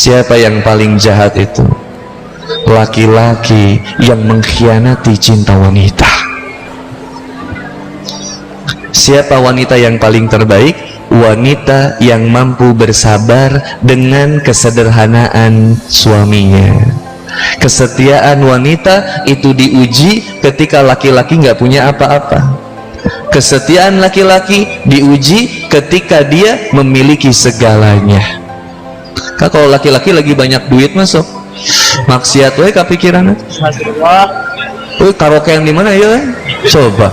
Siapa yang paling jahat itu? Laki-laki yang mengkhianati cinta wanita. Siapa wanita yang paling terbaik? Wanita yang mampu bersabar dengan kesederhanaan suaminya. Kesetiaan wanita itu diuji ketika laki-laki nggak punya apa-apa. Kesetiaan laki-laki diuji ketika dia memiliki segalanya. Kalau laki-laki lagi banyak duit masuk maksiat we kepikiran. Karaokean di mana ya? Coba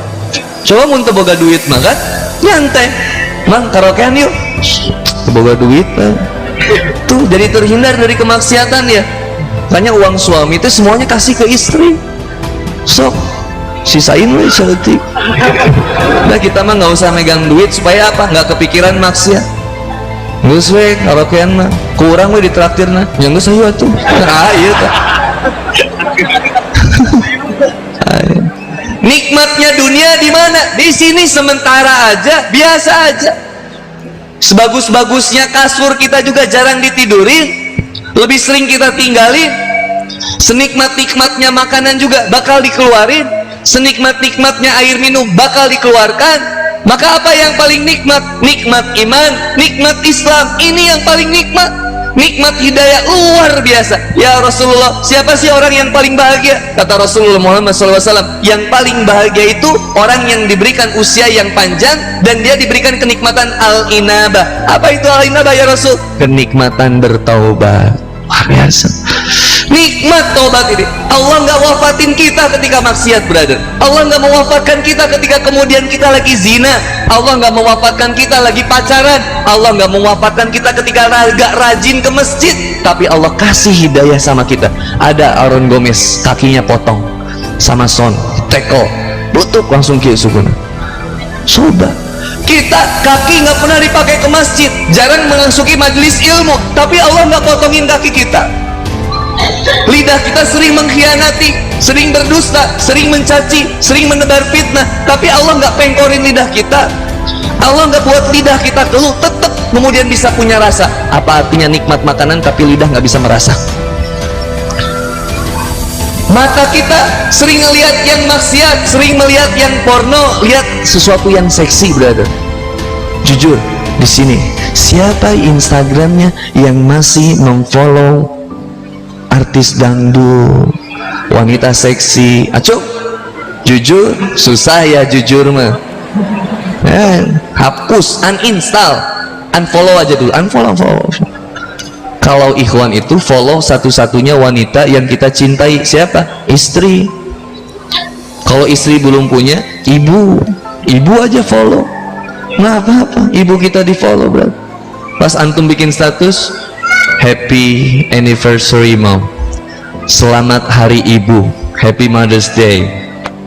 mun teu boga duit mah kan nyantai. Mang karaokean yuk. Teu boga duit tuh jadi terhindar dari kemaksiatan ya. Makanya uang suami itu semuanya kasih ke istri. Sok sisain we seutik. Nah kita mah nggak usah megang duit supaya apa? Nggak kepikiran maksiat. Geus we karaokean mah kurang we ditraktirna. Nya geus hayu atuh. Nah ieu tah. Nikmatnya dunia di mana? Di sini sementara aja, biasa aja. Sebagus-bagusnya kasur kita juga jarang ditidurin, lebih sering kita tinggalin. Senikmat-nikmatnya makanan juga bakal dikeluarin, senikmat-nikmatnya air minum bakal dikeluarkan. Maka apa yang paling nikmat? Nikmat iman, nikmat Islam. Ini yang paling nikmat. Nikmat hidayah luar biasa. Ya Rasulullah, siapa sih orang yang paling bahagia? Kata Rasulullah Muhammad SAW, yang paling bahagia itu orang yang diberikan usia yang panjang dan dia diberikan kenikmatan al-inabah. Apa itu al-inabah ya Rasul? Kenikmatan bertaubat. Luar biasa. Nikmat taubat ini. Allah nggak wafatin kita ketika maksiat, brother. Allah nggak mewafatkan kita ketika kemudian kita lagi zina. Allah nggak mewafatkan kita lagi pacaran. Allah nggak mewafatkan kita ketika gak rajin ke masjid. Tapi Allah kasih hidayah sama kita. Ada Aaron Gomez kakinya potong sama Son teko butuh langsung kieu sukuna. Coba kita kaki nggak pernah dipakai ke masjid, jarang memasuki majelis ilmu, tapi Allah nggak potongin kaki kita. Lidah kita sering mengkhianati, sering berdusta, sering mencaci, sering menebar fitnah, tapi Allah nggak pengkorin lidah kita. Allah nggak buat lidah kita keluh, tetap kemudian bisa punya rasa. Apa artinya nikmat makanan tapi lidah nggak bisa merasa? Mata kita sering melihat yang maksiat, sering melihat yang porno, lihat sesuatu yang seksi, brother. Jujur, di sini siapa Instagramnya yang masih memfollow artis dangdut, wanita seksi? Acuh, jujur, susah ya jujur mah. Hapus, uninstall, unfollow aja dulu, unfollow. Kalau ikhwan itu follow satu-satunya wanita yang kita cintai, siapa? Istri. Kalau istri belum punya, ibu aja follow. Nggak apa-apa, ibu kita di follow, bro. Pas antum bikin status, happy anniversary mom, selamat hari ibu, happy Mother's Day,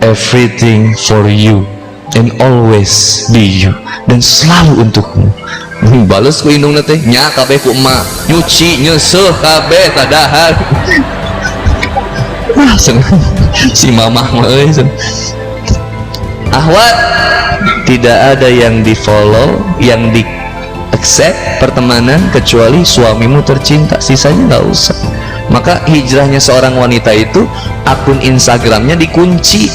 everything for you and always be you, dan selalu untukmu. Balas ku indungna teh nya kabeh ku emak, nyuci nyeusuh kabeh tadahar. Wah seneng si mamah mah euy. Ahwat, tidak ada yang di follow, yang di accept pertemanan kecuali suamimu tercinta, sisanya nggak usah. Maka hijrahnya seorang wanita itu akun Instagramnya dikunci,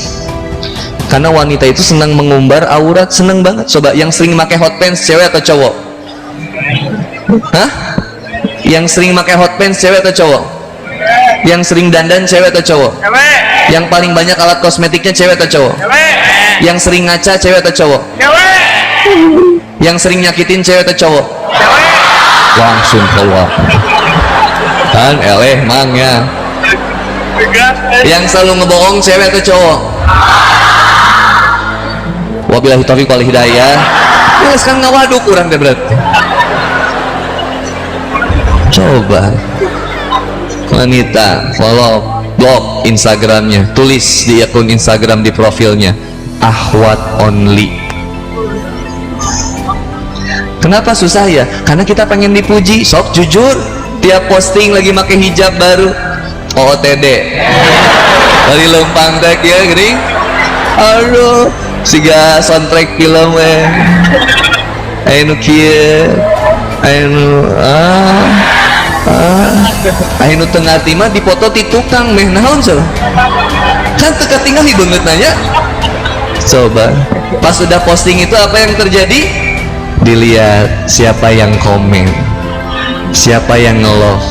karena wanita itu senang mengumbar aurat, senang banget. Coba yang sering pakai hot pants cewek atau cowok? Hah? Yang sering pakai hot pants cewek atau cowok? Yang sering dandan cewek atau cowok? Cewek. Yang paling banyak alat kosmetiknya cewek atau cowok? Cewek. Yang sering ngaca cewek atau cowok? Cewek. Yang sering nyakitin cewek atau cowok? Cewek. Langsung keluar kan eleh mangnya. Yang selalu ngebohong cewek atau cowok? Wabillahi taufiq wal hidayah. Jelas kan ngawaduk kurang deh berarti. Coba wanita follow blog Instagramnya, tulis di akun Instagram di profilnya Ahwat only. Kenapa susah ya? Karena kita pengen dipuji. Sok jujur, tiap posting lagi pakai hijab baru OOTD dari lempang teh ya gering. Aduh, siga soundtrack film anu kieu anu Ayo tengah timah dipoto ti tukang meh naon salah kan teka tinggal banget nanya. Coba pas sudah posting itu apa yang terjadi, dilihat siapa yang komen, siapa yang nge-love,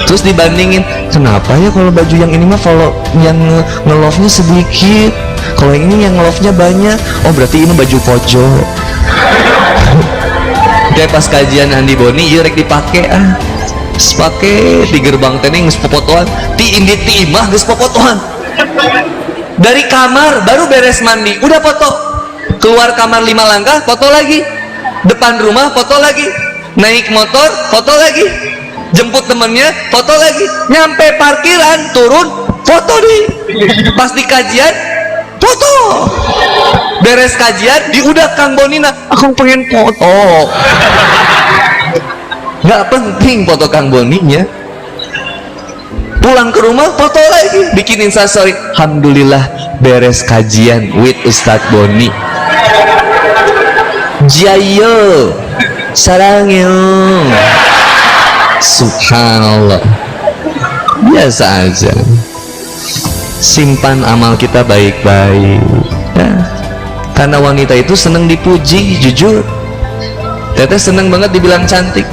terus dibandingin, kenapa ya kalau baju yang ini mah follow yang nge-love-nya sedikit, kalau ini yang nge-love-nya banyak, oh berarti ini baju kojo. Kayak pas kajian Andi Boni iya rek dipake sepake di gerbang teh geus popotohan ti indi ti imah geus popotohan dari kamar baru beres mandi udah foto, keluar kamar 5 langkah foto lagi, depan rumah foto lagi, naik motor foto lagi, jemput temennya foto lagi, nyampe parkiran turun foto nih, pas di kajian foto, beres kajian diudah Kang Bonina aku pengen foto. Nggak penting foto Kang Boninya, pulang ke rumah foto lagi, bikin instastory alhamdulillah beres kajian with Ustadz Boni, jayo sarangyo, subhanallah. Biasa aja, simpan amal kita baik-baik ya. Karena wanita itu seneng dipuji, jujur Teteh seneng banget dibilang cantik.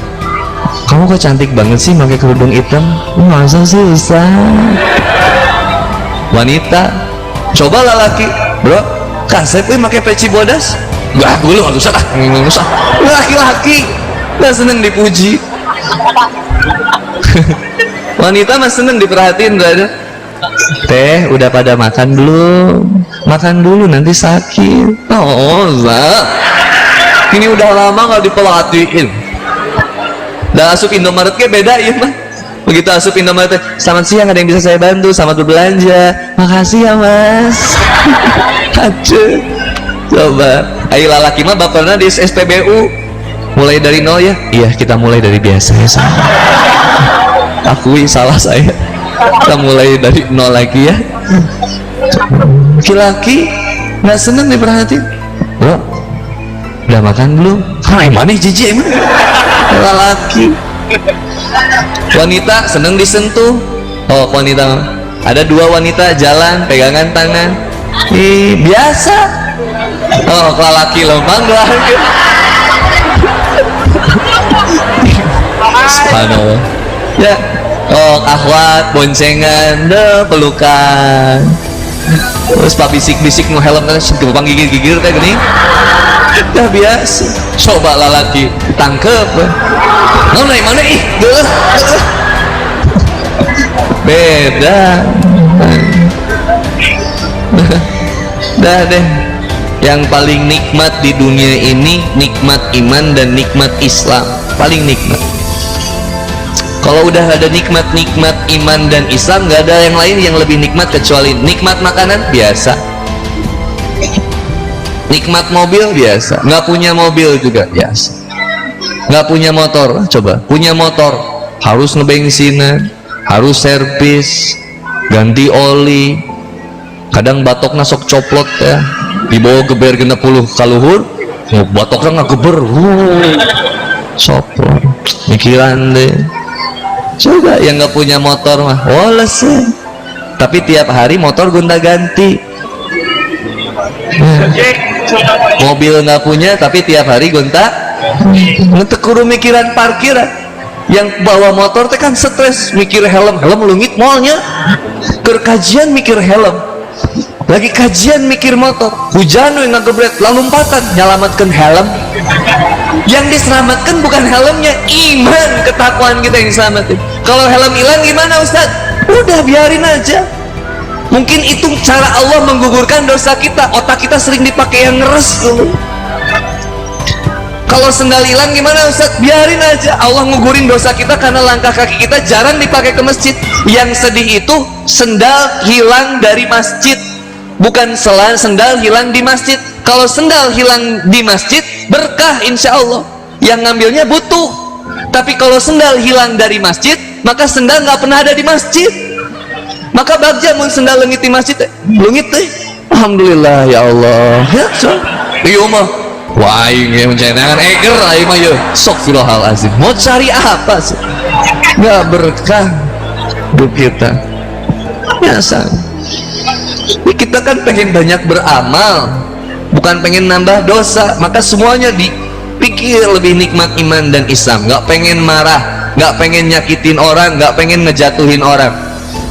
Kamu kok cantik banget sih pakai kerudung hitam? Masa sih Ustaz? Wanita, coba laki, bro, kasep pakai peci bodas? Gak dulu nggak usah, nggak usah. Laki-laki nggak seneng dipuji. Wanita mah seneng diperhatiin, brother. Teh, udah pada makan belum? Makan dulu nanti sakit. Oh, Zah. Ini udah lama nggak diperhatiin. Dah asup Indomaret ke beda ya mah. Begitu asup Indomaret, selamat siang, ada yang bisa saya bantu? Selamat berbelanja. Makasih ya mas. Aduh. Coba, ayo lalaki mah baperna di SPBU. Mulai dari nol ya? Iya, kita mulai dari biasa ya. Akui salah saya. Kita mulai dari nol lagi ya. Laki-laki nggak seneng diperhatiin. Bro, udah makan belum? Hai mana jijik emang? Laki. Wanita seneng disentuh. Oh wanita, ada 2 wanita jalan pegangan tangan. Biasa. Oh laki lempang lagi. Subhanallah. Ya. Oh akhwat boncengan, deh pelukan. Terus pak bisik-bisik nu helm kan gampang gigir-gigir teh gini. Dah biasa. Coba lalaki tangkep. Mau naik mana ih? Beda. Dah deh. Yang paling nikmat di dunia ini nikmat iman dan nikmat Islam. Paling nikmat. Kalau udah ada nikmat-nikmat iman dan Islam, nggak ada yang lain yang lebih nikmat kecuali nikmat makanan biasa, nikmat mobil biasa, nggak punya mobil juga biasa, nggak punya motor, coba punya motor harus ngebensinan, harus servis, ganti oli, kadang batoknya sok coplot ya, dibawa geber 60 kaluhur, batoknya nggak geber, coplot, mikiran deh. Coba yang nggak punya motor mah woles ya. Tapi tiap hari motor gonta-ganti. Mobil nggak punya tapi tiap hari gonta. Ngetekuru mikiran parkiran. Yang bawa motor teh kan stres mikir helm lungit malnya. Kerkajian mikir helm. Lagi kajian mikir motor. Hujan yang ngagebret lalu lompatan nyelamatkan helm. Yang diselamatkan bukan helmnya, iman ketakwaan kita yang diselamatin. Kalau helm hilang gimana Ustaz? Udah biarin aja. Mungkin itu cara Allah menggugurkan dosa kita. Otak kita sering dipakai yang ngeres dulu. Kalau sendal hilang gimana Ustaz? Biarin aja. Allah ngugurin dosa kita karena langkah kaki kita jarang dipakai ke masjid. Yang sedih itu sendal hilang dari masjid, bukan sendal hilang di masjid. Kalau sendal hilang di masjid berkah insya Allah, yang ngambilnya butuh. Tapi kalau sendal hilang dari masjid, maka sendal nggak pernah ada di masjid. Maka bagja mun sendal leungit di masjid leungit teh alhamdulillah ya Allah ya so ieu mah wah ieu mencenangan eger aing mah ye sok firahal azim mau cari apa sih nggak berkah hidup kita. Biasa. Kita kan pengen banyak beramal, bukan pengen nambah dosa. Maka semuanya dipikir lebih nikmat iman dan Islam. Nggak pengen marah, nggak pengen nyakitin orang, nggak pengen ngejatuhin orang,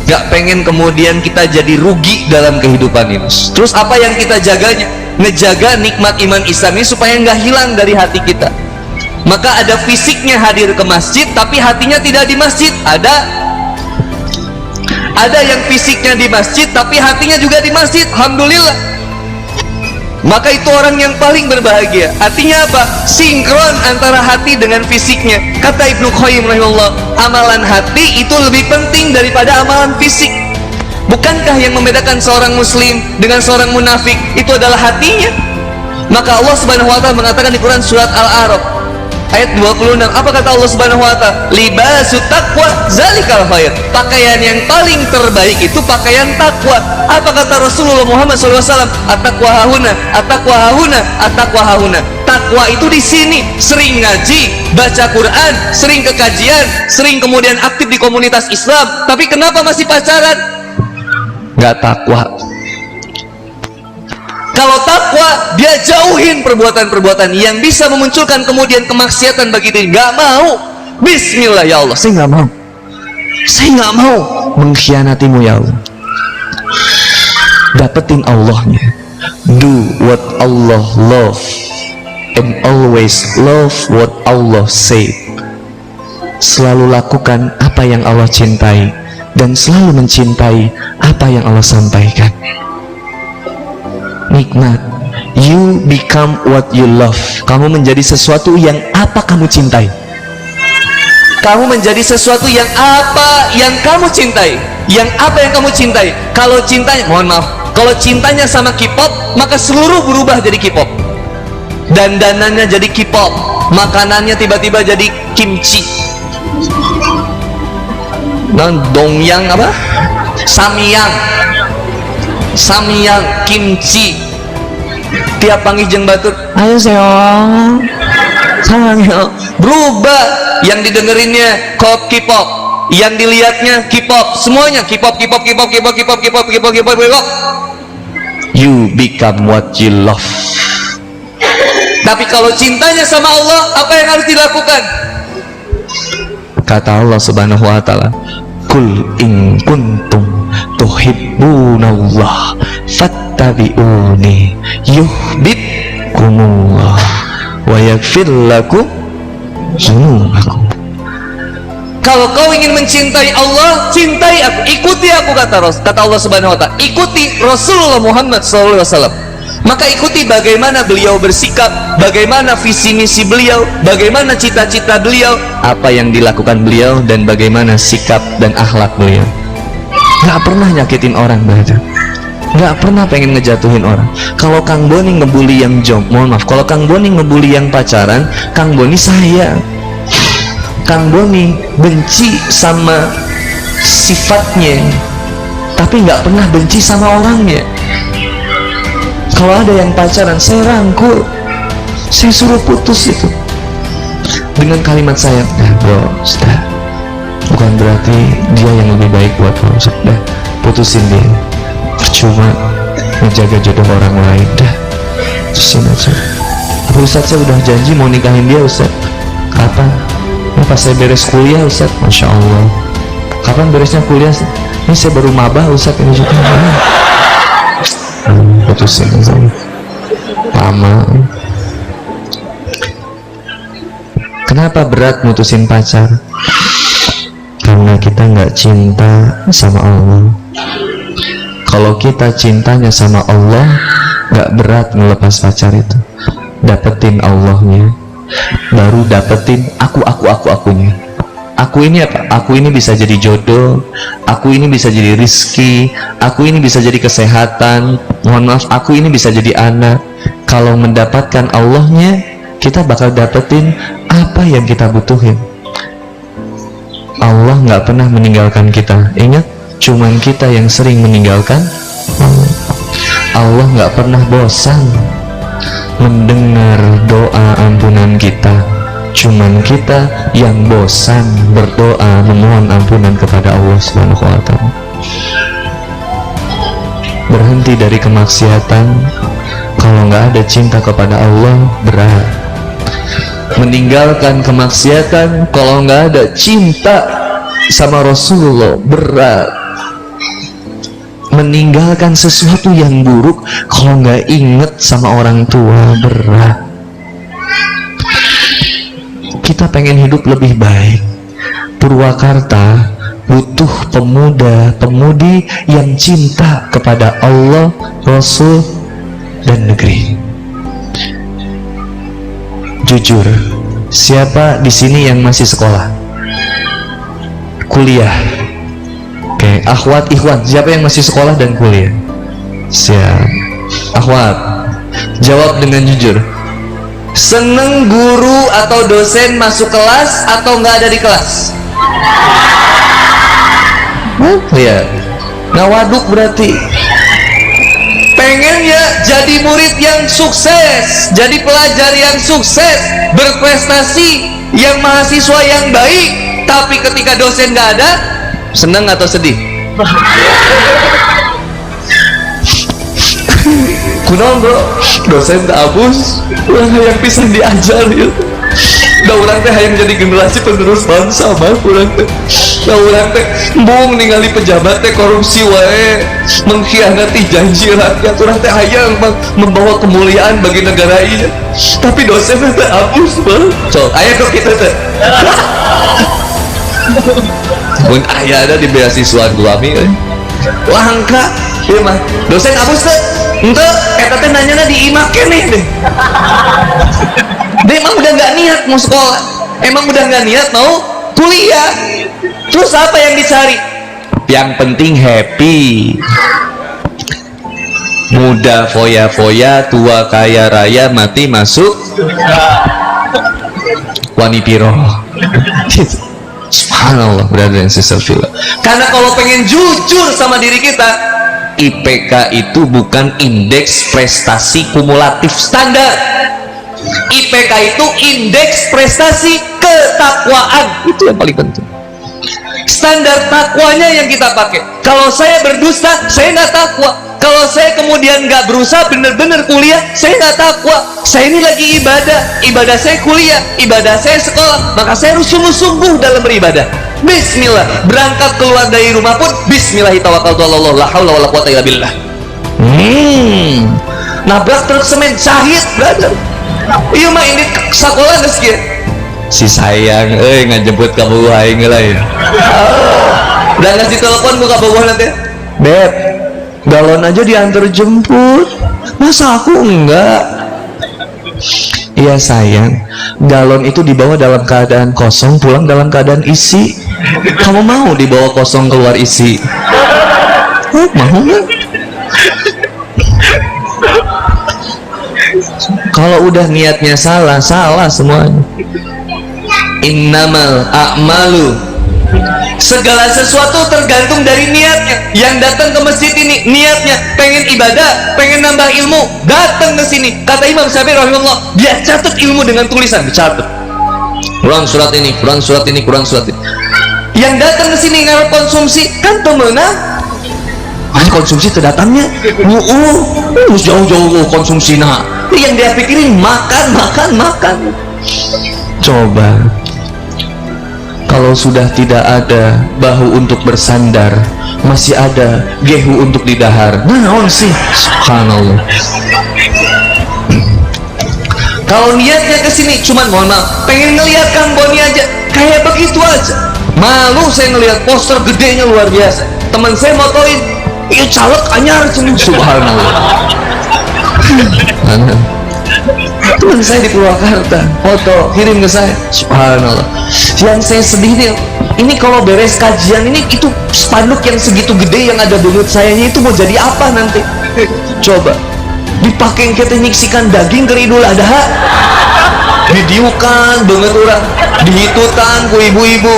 nggak pengen kemudian kita jadi rugi dalam kehidupan ini. Terus apa yang kita jaganya? Ngejaga nikmat iman Islam ini supaya nggak hilang dari hati kita. Maka ada fisiknya hadir ke masjid tapi hatinya tidak di masjid. Ada yang fisiknya di masjid tapi hatinya juga di masjid. Alhamdulillah. Maka itu orang yang paling berbahagia. Artinya apa? Sinkron antara hati dengan fisiknya. Kata Ibnu Qayyim rahimahullah, amalan hati itu lebih penting daripada amalan fisik. Bukankah yang membedakan seorang muslim dengan seorang munafik itu adalah hatinya? Maka Allah Subhanahu wa taala mengatakan di Quran surat Al-A'raf ayat 26, apa kata Allah Subhanahu wa taala? Libasut taqwa zalikal khair. Pakaian yang paling terbaik itu pakaian takwa. Apa kata Rasulullah Muhammad SAW? At-taqwa hahuna, at-taqwa hahuna, at-taqwa hahuna. Takwa itu di sini, sering ngaji, baca Quran, sering ke kajian, sering kemudian aktif di komunitas Islam. Tapi kenapa masih pacaran? Nggak takwa. Kalau takwa, dia jauhin perbuatan-perbuatan yang bisa memunculkan kemudian kemaksiatan bagi diri. Nggak mau. Bismillah ya Allah, saya nggak mau. Saya nggak mau mengkhianatimu ya Allah. Dapetin Allahnya. Do what Allah love and always love what Allah say. Selalu lakukan apa yang Allah cintai dan selalu mencintai apa yang Allah sampaikan. Nikmat. You become what you love. Kamu menjadi sesuatu yang apa kamu cintai. Kamu menjadi sesuatu yang apa yang kamu cintai. Yang apa yang kamu cintai. Kalau cintanya, mohon maaf, kalau cintanya sama K-pop, maka seluruh berubah jadi K-pop. Dandanannya jadi K-pop, makanannya tiba-tiba jadi kimchi. Dongyang apa? Samyang, kimchi. Tiap panggil jeung batur, ayo seong, sayang ya. Berubah, yang didengerinnya K-pop, yang dilihatnya K-pop, semuanya K-pop. You become what you love. Tapi kalau cintanya sama Allah, apa yang harus dilakukan? Kata Allah Subhanahu wa taala, "Qul in kuntum tuhibbunallah fattabi'uni yuhibbukumullah wa yaghfir lakum dzunubakum." Kalau kau ingin mencintai Allah, cintai aku, ikuti aku, kata Allah Subhanahu wa taala. Ikuti Rasulullah Muhammad SAW. Maka ikuti bagaimana beliau bersikap, bagaimana visi misi beliau, bagaimana cita-cita beliau, apa yang dilakukan beliau, dan bagaimana sikap dan akhlak beliau. Gak pernah nyakitin orang, brother. Gak pernah pengen ngejatuhin orang. Kalau Kang Boni ngebully yang mohon maaf, kalau Kang Boni ngebully yang pacaran, Kang Boni sayang. Kang Boni benci sama sifatnya, tapi nggak pernah benci sama orangnya. Kalau ada yang pacaran, saya rangkul, saya suruh putus itu dengan kalimat sayang. Nah bro, sudah, bukan berarti dia yang lebih baik buat lo. Sudah, putusin dia. Percuma menjaga jodoh orang lain. Dah, putusin aja. Ustaz saya udah janji mau nikahin dia, Ustaz. Kapan? Pas saya beres kuliah, Ustaz. Masya Allah. Kapan beresnya kuliah? Ini saya baru mabah, Ustaz. Ini juga putusin aja. Lama. Kenapa berat mutusin pacar? Karena kita nggak cinta sama Allah. Kalau kita cintanya sama Allah, nggak berat ngelepas pacar itu. Dapetin Allahnya, baru dapetin akunya. Aku ini apa? Aku ini bisa jadi jodoh, aku ini bisa jadi rizki, aku ini bisa jadi kesehatan, mohon maaf, aku ini bisa jadi anak. Kalau mendapatkan Allahnya, kita bakal dapetin apa yang kita butuhin. Allah nggak pernah meninggalkan kita. Ingat, cuman kita yang sering meninggalkan Allah. Allah nggak pernah bosan mendengar doa ampunan kita. Cuman kita yang bosan berdoa memohon ampunan kepada Allah Subhanahu wa Ta'ala. Berhenti dari kemaksiatan kalau nggak ada cinta kepada Allah berat. Meninggalkan kemaksiatan kalau nggak ada cinta sama Rasulullah berat. Meninggalkan sesuatu yang buruk kalau nggak inget sama orang tua berat. Kita pengen hidup lebih baik. Purwakarta butuh pemuda-pemudi yang cinta kepada Allah, Rasul, dan negeri. Jujur, siapa di sini yang masih sekolah? Kuliah? Oke, akhwat, ikhwan, siapa yang masih sekolah dan kuliah? Siap. Akhwat, jawab dengan jujur. Seneng guru atau dosen masuk kelas atau nggak ada di kelas? Ya, nggak waduk berarti. Pengen ya jadi murid yang sukses, jadi pelajar yang sukses, berprestasi, yang mahasiswa yang baik. Tapi ketika dosen nggak ada, seneng atau sedih? Kunaon bro, dosen tak hapus, ulang yang bisa diajar ya. Da urang teh hayang jadi generasi penerus bangsa mah urang teh. Da urang teh embung ningali pejabat teh korupsi wae, mengkhianati janji rakyat. Urang teh hayang membawa kemuliaan bagi negara ini. Tapi dosen teh hapus mah. Sok, aya kok kita teh. Mun aya ada di beasiswa Guami euy. Langka ieu mah. Dosen hapus teh. Ente, eta teh nanyana di IMA keneh deh. Dia emang udah nggak niat mau sekolah, emang udah nggak niat mau kuliah. Terus apa yang dicari? Yang penting happy. Muda foya-foya, tua kaya raya, mati masuk wanipiro. Subhanallah, brother and sister fillah. Karena kalau pengen jujur sama diri kita, IPK itu bukan indeks prestasi kumulatif standar. IPK itu indeks prestasi ketakwaan. Itu yang paling penting. Standar takwanya yang kita pakai. Kalau saya berdusta, saya nggak takwa. Kalau saya kemudian nggak berusaha bener-bener kuliah, saya nggak takwa. Saya ini lagi ibadah saya kuliah, ibadah saya sekolah, maka saya harus sungguh-sungguh dalam beribadah. Bismillah, berangkat keluar dari rumah pun Bismillahirrahmanirrahim, la haula wala quwata illa billah. Nabrak truk semen, syahid brother. Iya mah ini sekolah geus kieu. Si sayang ngajemput ka beueuh aing lah ya. Udah ngasih telepon ku ka beueuh nanti. Beb, galon aja diantar jemput. Masa aku enggak? Iya sayang, galon itu dibawa dalam keadaan kosong, pulang dalam keadaan isi. Kamu mau dibawa kosong keluar isi? Mau nggak? Kalau udah niatnya salah, salah semuanya. Innamal a'malu, segala sesuatu tergantung dari niatnya. Yang datang ke masjid ini niatnya pengen ibadah, pengen nambah ilmu, datang ke sini. Kata Imam Syafi'i rahimahullah, dia catat ilmu dengan tulisan, dicatat. Kurang surat ini, kurang surat ini, kurang surat ini. Yang datang ke sini ngarep konsumsi kan pemenang. Konsumsi terdatangnya, jauh-jauh konsumsi. Nah, yang dia pikirin makan. Coba, kalau sudah tidak ada bahu untuk bersandar, masih ada gehu untuk didahar. Naon sih? Subhanallah. Kalau niatnya ke sini cuman mohon maaf, pengen ngelihat Kang Boni aja, kayak begitu aja. Malu saya ngelihat poster gedenya luar biasa. Teman saya motoin, iya caleg anyar cuma. Subhanallah. Teman saya di Purwakarta foto kirim ke saya. Subhanallah. Yang saya sedih nih, ini kalau beres kajian ini, itu spanduk yang segitu gede yang ada belut sayanya itu mau jadi apa nanti? Coba dipakai kita nyiksikan daging ke Idul Adha, didiukan banget orang, dihitutan ku ibu-ibu,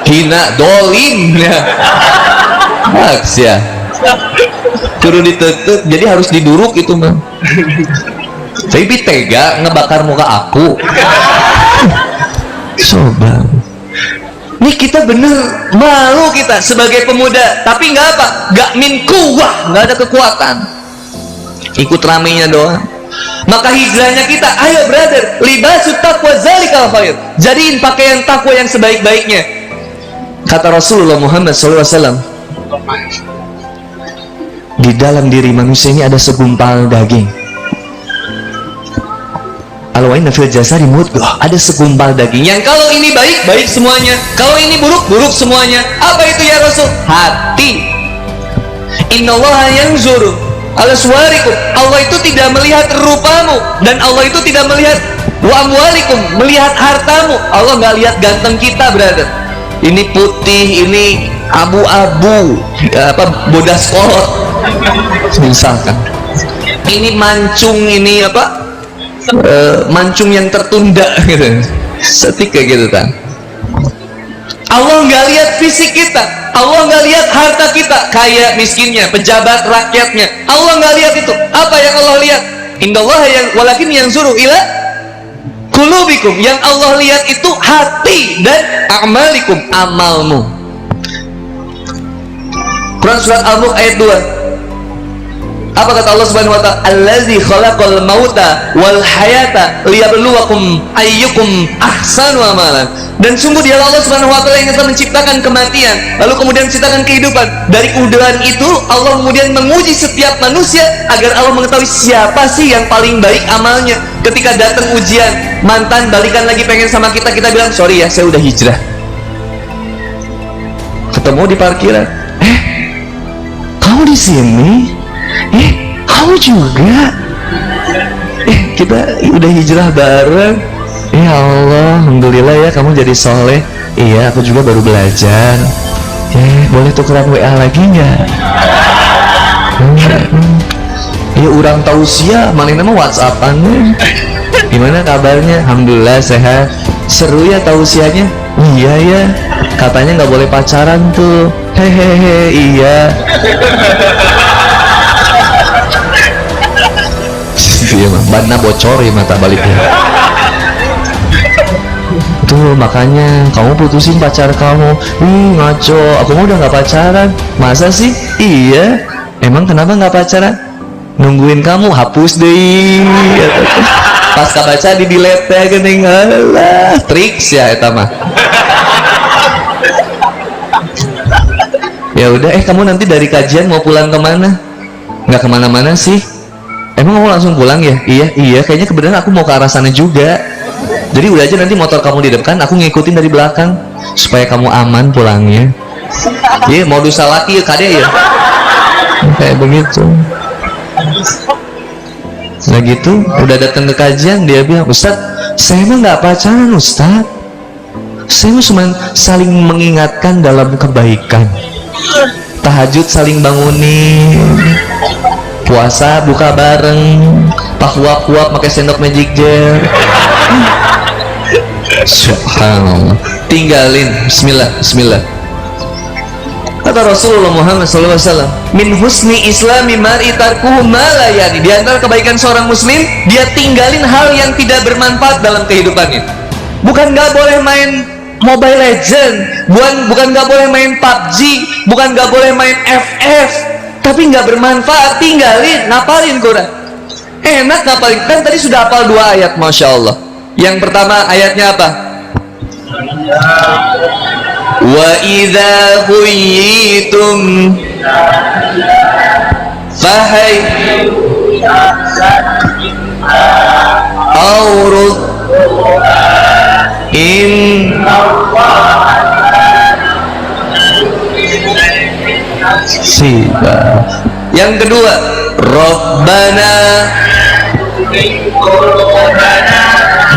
hina dolim ya. Maks ya, kudu ditetep, jadi harus diduruk itu mah. Tapi tega ngebakar muka aku. Coba. Nih kita bener malu kita sebagai pemuda, tapi nggak apa, nggak min kuwah, nggak ada kekuatan, ikut ramenya doang. Maka hijrahnya kita, ayo brother, libasut taqwa zalikal khair, jadiin pakaian takwa yang sebaik-baiknya. Kata Rasulullah Muhammad SAW, di dalam diri manusia ini ada segumpal daging. Al-wainna fil jasadi mudghah, ada segumpal daging yang kalau ini baik, baik semuanya, kalau ini buruk, buruk semuanya. Apa itu ya Rasul? Hati. Innallaha yanzuru ala suwarikum, Allah itu tidak melihat rupamu, dan Allah itu tidak melihat wa amwalikum, melihat hartamu. Allah nggak lihat ganteng kita, brother. Ini putih, ini abu-abu, bodas kolot misalkan. Ini mancung, ini mancung yang tertunda gitu, setik kayak gitu kan. Allah nggak lihat fisik kita, Allah nggak lihat harta kita, kaya miskinnya, pejabat rakyatnya, Allah nggak lihat itu. Apa yang Allah lihat? Indallaha yang walakin yanzuru ila qulubikum, yang Allah lihat itu hati dan a'malikum, amalmu. Quran surat Al-Mulk ayat 2. Apa kata Allah Subhanahu wa ta'ala? Allazi khalaqal mauta wal hayata liyabluwakum ayyukum ahsanu amalan. Dan sungguh dialah Allah Subhanahu wa ta'ala yang telah menciptakan kematian, lalu kemudian menciptakan kehidupan. Dari kemudahan itu Allah kemudian menguji setiap manusia agar Allah mengetahui siapa sih yang paling baik amalnya. Ketika datang ujian, mantan balikan lagi pengen sama kita, kita bilang sorry ya, saya udah hijrah. Ketemu di parkiran, kamu di sini? Kamu juga? Kita udah hijrah bareng. Ya Allah, alhamdulillah ya kamu jadi soleh. Iya, aku juga baru belajar. Boleh tukeran WA lagi nggak? Iya, orang tausiah, mana nama WhatsAppannya? Gimana kabarnya? Alhamdulillah sehat. Seru ya tausiahnya? Iya ya. Katanya nggak boleh pacaran tuh. Hehehe, iya. Iya mah, banna bocor ya mata baliknya. Tuh makanya kamu putusin pacar kamu. Ngaco, aku mah udah nggak pacaran. Masa sih? Iya. Emang kenapa nggak pacaran? Nungguin kamu, hapus deh. Pas kebaca di delete ya geuning. Alah, triks ya eta mah. Ya udah, kamu nanti dari kajian mau pulang kemana? Nggak kemana-mana sih. Emang kamu langsung pulang ya? Iya, kayaknya kebetulan aku mau ke arah sana juga. Jadi udah aja nanti motor kamu di depan, aku ngikutin dari belakang supaya kamu aman pulangnya. Iya, modus salaki ya kade ya. Kayak begitu. Nah gitu, udah datang ke kajian, dia bilang, Ustaz, saya mah nggak pacaran Ustaz. Saya cuma saling mengingatkan dalam kebaikan. Tahajud saling bangunin, puasa buka bareng, pakuap-kuap pakai sendok magic jar. Subhanallah. Tinggalin, bismillah. Kata Rasulullah Muhammad SAW, min husni islami mar'i tarkuhu ma la yani. Di antara kebaikan seorang muslim, dia tinggalin hal yang tidak bermanfaat dalam kehidupannya. Bukan nggak boleh main Mobile Legend, bukan nggak boleh main PUBG, bukan nggak boleh main FF, tapi nggak bermanfaat, tinggalin, ngapalin Quran. Enak ngapalin, kan tadi sudah hafal 2 ayat, Masya Allah. Yang pertama ayatnya apa? Wa idza huyitum fahai aurud Yang kedua, Rabbana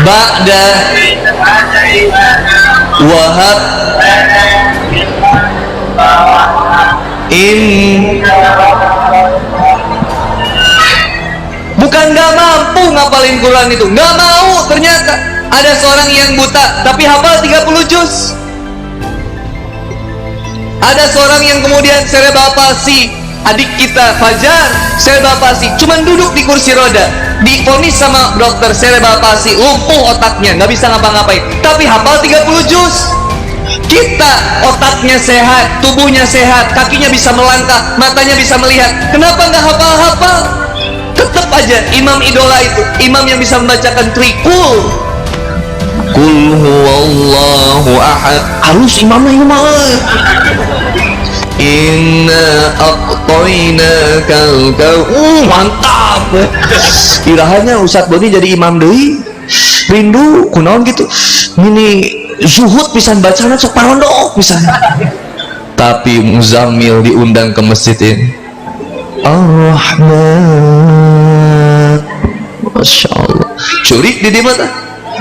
ba'da wahab bukan gak mampu ngapalin Quran itu, gak mau. Ternyata ada seorang yang buta tapi hafal 30 juz. Ada seorang yang kemudian cerebral palsy, adik kita Fajar cerebral palsy, cuman duduk di kursi roda, divonis sama dokter cerebral palsy, lumpuh otaknya, nggak bisa ngapa-ngapain, tapi hafal 30 juz. Kita otaknya sehat, tubuhnya sehat, kakinya bisa melangkah, matanya bisa melihat, kenapa nggak hafal-hafal? Tetap aja imam idola itu, imam yang bisa membacakan trikul, kul huwallahu ahad, harus imamnya imam. Inna aqtainakal kautsar, mantap. Irahannya Ustaz Boni jadi imam deui. Rindu kunaon gitu. Ini zuhud pisan bacana sok parondok pisan. Tapi Muzammil diundang ke masjid ini. Ar-Rahman. Masya Allah. Curik di dia mata.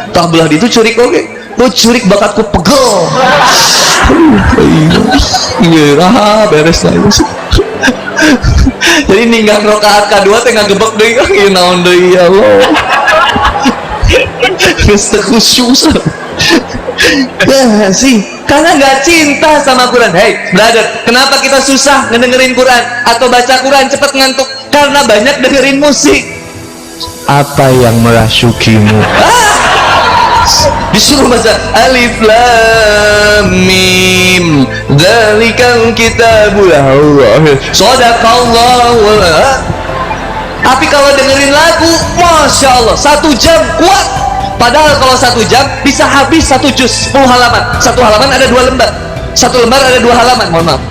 Tak belah itu curik oke. Oh curik bakatku pegel. Iya, beres lah. Jadi ninggal rakaat kedua teh ngagebek deui, ieu naon deui ya Allah. Geus khusyuk. Ya sih, karena nggak cinta sama Quran. Hey, brother, kenapa kita susah ngedengerin Quran atau baca Quran cepet ngantuk? Karena banyak dengerin musik. Apa yang merasukimu? Disuruh baca alif lam mim dzalikal kitabul Allah shadaqallahu. Tapi kalau dengerin lagu, masya Allah 1 jam kuat. Padahal kalau 1 jam bisa habis 1 juz 10 halaman. 1 halaman ada 2 lembar, 1 lembar ada 2 halaman, mohon maaf,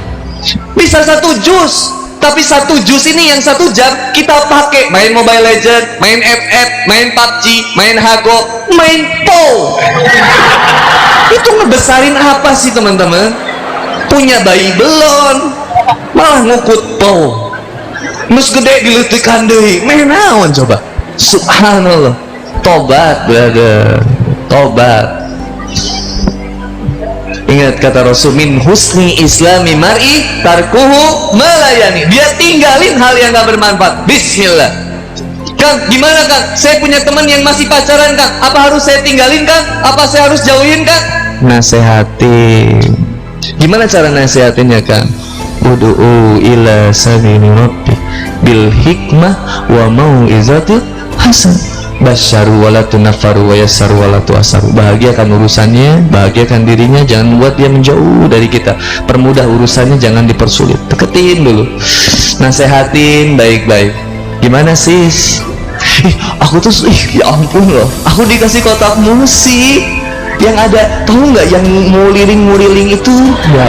bisa 1 juz. Tapi 1 juz ini yang 1 jam kita pakai main Mobile Legend, main FF, main PUBG, main Hago, main PO. Itu ngebesarin apa sih teman-teman? Punya bayi belum, malah ngukut PO. Mus gede diletikan deui, main naon coba? Subhanallah. Tobat brother, tobat. Ingat kata Rasul, min husni islami mar'i tarkuhu malayani. Dia tinggalin hal yang gak bermanfaat. Bismillah. Kang, gimana Kang? Saya punya teman yang masih pacaran Kang. Apa harus saya tinggalin Kang? Apa saya harus jauhin Kang? Nasehatin. Gimana cara nasehatinnya Kang? Udu'u ila sabili rabbik bil hikmah wa mau'izatil hasan. Basyaru walatu nafaru wa yasaru walatu asaru. Bahagiakan urusannya, bahagiakan dirinya, jangan buat dia menjauh dari kita. Permudah urusannya, jangan dipersulit. Deketin dulu, nasehatin baik-baik. Gimana sis? Aku tuh, ya ampun loh, aku dikasih kotak musik yang ada, tahu nggak yang muliling itu? Ya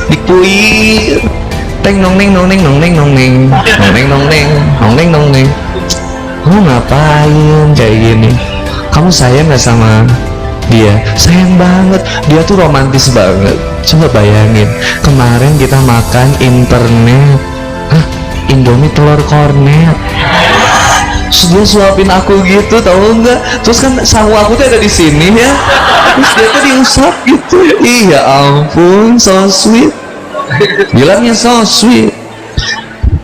dikuir, teng nong neng nong neng nong neng nong neng nong neng nong neng nong neng nong neng. Kamu ngapain kayak gini? Kamu sayang gak sama dia? Sayang banget. Dia tuh romantis banget. Coba bayangin, kemarin kita makan internet, Indomie telur kornet. Terus dia suapin aku gitu, tahu nggak? Terus kan sahu aku tuh ada di sini ya. Terus dia tuh diusap gitu. Iya ampun, so sweet. Bilangnya so sweet.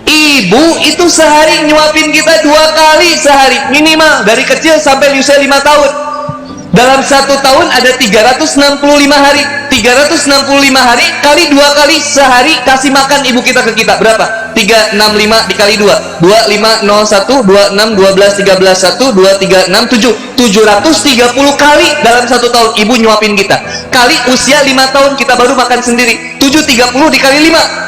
Ibu itu sehari nyuapin kita 2 kali sehari minimal, dari kecil sampai usia 5 tahun. Dalam 1 tahun ada 365 hari. 365 hari kali 2 kali sehari kasih makan ibu kita ke kita. Berapa? 365 dikali 2, 2501, 26, 12, 13, 1, 2, 3, 6, 7, 730 kali dalam 1 tahun ibu nyuapin kita. Kali usia 5 tahun kita baru makan sendiri, 730 dikali 5,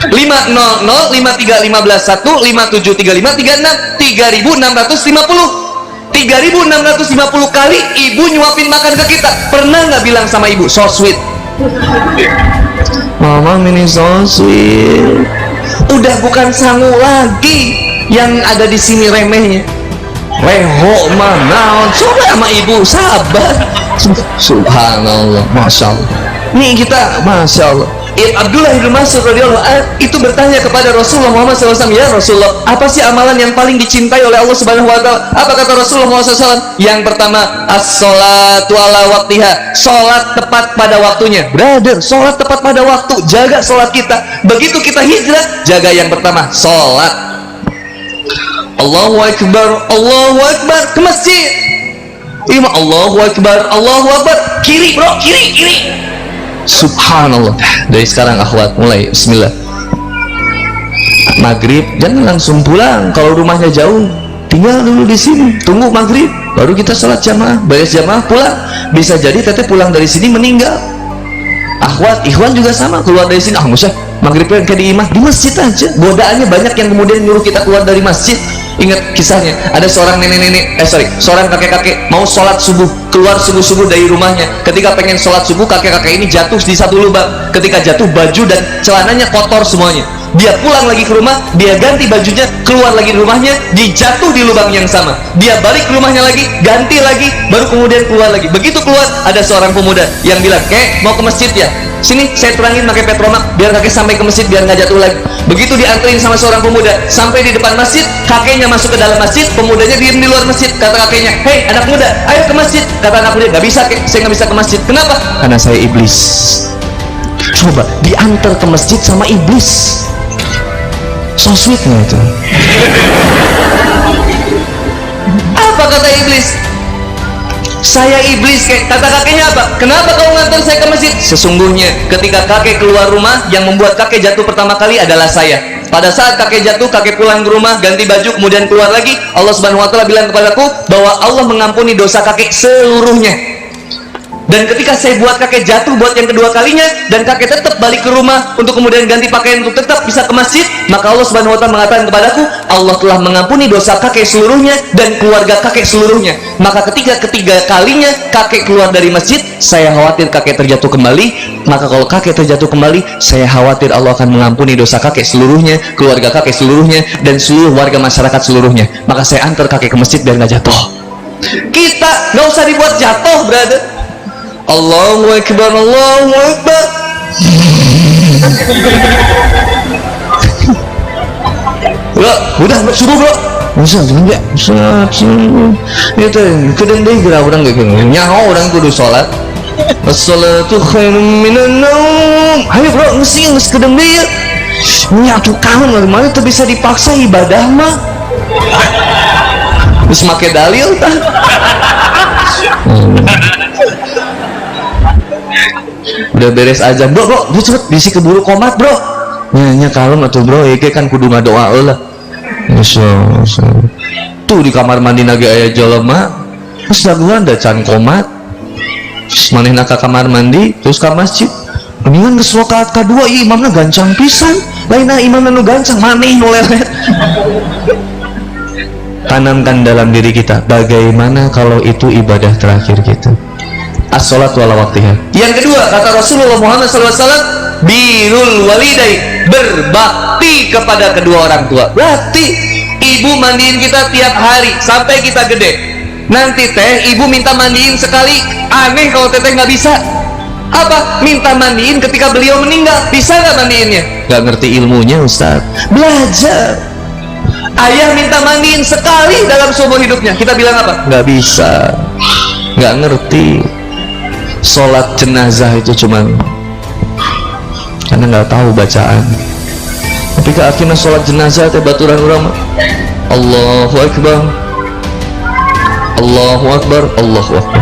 500, 53, 15, 1, 57, 35, 36, 3650. 3650 kali ibu nyuapin makan ke kita. Pernah nggak bilang sama ibu, so sweet, mama ini so sweet? Udah bukan sangu lagi yang ada di sini remehnya. Reho mana? Coba sama ibu sabar. Subhanallah, masya Allah. Nih kita, masya Allah. Abdullah bin Mas'ud radhiyallahu anhu itu bertanya kepada Rasulullah Muhammad SAW, ya Rasulullah, apa sih amalan yang paling dicintai oleh Allah Subhanahu Wa Taala? Apa kata Rasulullah SAW? Yang pertama, as-sholatu ala waktiha, sholat tepat pada waktunya. Brother, sholat tepat pada waktu, jaga sholat kita. Begitu kita hijrah, jaga yang pertama, sholat. Allahu Akbar ke masjid. Imam Allahu Akbar, kiri bro, kiri. Subhanallah. Dari sekarang akhwat mulai bismillah. maghrib jangan langsung pulang. Kalau rumahnya jauh, tinggal dulu di sini, tunggu maghrib, baru kita sholat jamaah, beres jamaah pulang. Bisa jadi teteh pulang dari sini meninggal. Akhwat, ikhwan juga sama, keluar dari sini, nggak usah maghribnya kayak di imah, di masjid aja. Godaannya banyak yang kemudian nyuruh kita keluar dari masjid. Ingat kisahnya, ada seorang seorang kakek-kakek mau sholat subuh, keluar subuh-subuh dari rumahnya. Ketika pengen sholat subuh, kakek-kakek ini jatuh di satu lubang. Ketika jatuh, baju dan celananya kotor semuanya. Dia pulang lagi ke rumah, dia ganti bajunya, keluar lagi di rumahnya, dijatuh di lubang yang sama. Dia balik ke rumahnya lagi, ganti lagi, baru kemudian keluar lagi. Begitu keluar, ada seorang pemuda yang bilang, "Kek, mau ke masjid ya? Sini saya terangin pakai petromak biar kakek sampai ke masjid, biar nggak jatuh lagi." Begitu dianterin sama seorang pemuda sampai di depan masjid, kakeknya masuk ke dalam masjid, pemudanya diem di luar masjid. Kata kakeknya, "Hei anak muda, ayo ke masjid." Kata anak muda, "Nggak bisa kek, saya nggak bisa ke masjid." Kenapa? Karena saya iblis. Coba diantar ke masjid sama iblis, so sweet nggak itu? Apa kata iblis? "Saya iblis kek." Kata kakeknya apa? "Kenapa kau ngantar saya ke masjid?" Sesungguhnya ketika kakek keluar rumah, yang membuat kakek jatuh pertama kali adalah saya. Pada saat kakek jatuh, kakek pulang ke rumah, ganti baju, kemudian keluar lagi, Allah Subhanahu wa Ta'ala bilang kepadaku bahwa Allah mengampuni dosa kakek seluruhnya. Dan ketika saya buat kakek jatuh buat yang kedua kalinya, dan kakek tetap balik ke rumah untuk kemudian ganti pakaian untuk tetap bisa ke masjid, maka Allah Subhanahu wa Ta'ala mengatakan kepadaku, Allah telah mengampuni dosa kakek seluruhnya dan keluarga kakek seluruhnya. Maka ketika ketiga kalinya kakek keluar dari masjid, saya khawatir kakek terjatuh kembali. Maka kalau kakek terjatuh kembali, saya khawatir Allah akan mengampuni dosa kakek seluruhnya, keluarga kakek seluruhnya, dan seluruh warga masyarakat seluruhnya. Maka saya antar kakek ke masjid biar nggak jatuh. Kita nggak usah dibuat jatuh, brother. Allahu Akbar, Allahu Akbar. Bro, udah subuh bro. Usah jangan ya. Itu kedeng deui geura urang ge nyaho urang kudu salat. As-salatu khairun minan naum. Hayu bro, geus kedeng deui. Nya tuh kawan mana tuh bisa dipaksa ibadah mah. Terus make dalil tah. Udah beres aja bro, dia cepet bisi keburu komat bro. Nya kalem atuh bro, ieu kan kudu ngadoa heula. Tuh di kamar mandi nage aya jelema, terus daguan da can komat. Manehna ka kamar mandi, terus ka masjid. Mendingan geus rakaat kadua ieu imamna gancang pisan. Lainna imamna nu gancang, maneh nu lelet. Tanamkan dalam diri kita, bagaimana kalau itu ibadah terakhir kita. As-sholatu ala waktiha. Yang kedua, kata Rasulullah Muhammad SAW, birrul walidain, berbakti kepada kedua orang tua. Berarti ibu mandiin kita tiap hari sampai kita gede. Nanti teh ibu minta mandiin sekali, aneh kalau teteh nggak bisa. Apa? Minta mandiin ketika beliau meninggal, bisa nggak mandiinnya? Nggak ngerti ilmunya Ustaz. Belajar. Ayah minta mandiin sekali dalam seumur hidupnya, kita bilang apa? Nggak bisa, nggak ngerti. Sholat jenazah itu cuman karena nggak tahu bacaan. Tapi akhirnya sholat jenazah teh baturan urang Allahu Akbar, Allahu Akbar, Allahu Akbar.